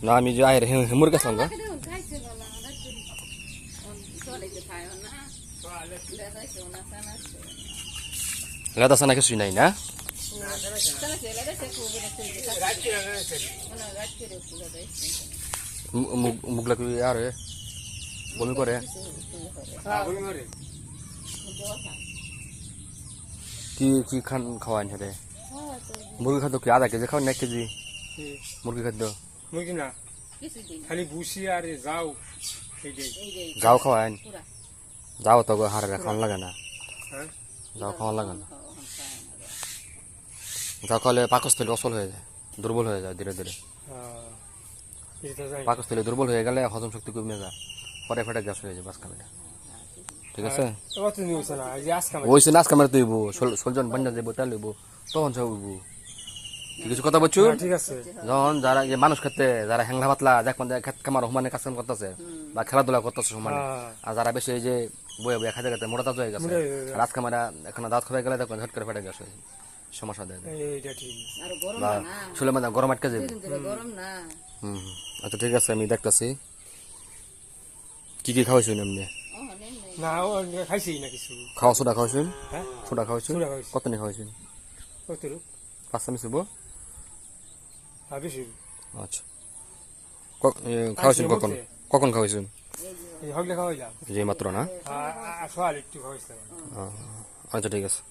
না আমি যে আয়ের হেমুর গেছিলাম গা লেদা সানা কিছুই নাই না মুগলা কি আর বমি করে কি কি খান খাওয়ান হেরে মুরগি খাদ্য কি আধা কেজি খাওয়ান না 1 কেজি মুরগি খাদ্য মুরগি না খালি ভুসি আর যাও যাও খাওয়ান যাও তো হারে খাওয়ান লাগে না যাও খাওয়ান লাগে না যাও খাওয়ালে পাকস্থলী অচল হয়ে যায় দুর্বল হয়ে যায় ধীরে ধীরে পাকস্থলী দুর্বল হয়ে গেলে হজম শক্তি কমে যায় পরে ফেটে গ্যাস হয়ে যায় বাস কামড়ে ঠিক আছে ওইসে নাচ কামড়ে তুইব সলজন বান্না যাবো তাই লইব তখন সব উইব ঠিক আছে কথা বলছো ঠিক আছে যখন যারা যে মানুষ খেতে যারা হ্যাংলা পাতলা দেখ খেত কামার সমানে কাজ কাম করতেছে বা খেলাধুলা করতেছে সমানে আর যারা বেশি এই যে বয়ে বয়ে খাতে খাতে মোটা তাজ হয়ে গেছে রাত কামারা এখন দাঁত খাওয়া গেলে দেখুন ঝট করে ফেটে গেছে সমস্যা দেয় বা শুলে মানে গরম আটকে যাবে আচ্ছা ঠিক আছে আমি দেখতেছি কি কি খাওয়াইছেন এমনি না খাইছি না কিছু খাওয়া সোডা খাওয়াইছেন সোডা খাওয়াইছেন কত নি খাওয়াইছেন কত 5 চামচ হবো বেশি আচ্ছা খাওয়াইছেন কখন কখন খাওয়াইছেন হগলে খাওয়াই যা যে মাত্র না সোয়াল একটু খাওয়াইছিলাম আচ্ছা ঠিক আছে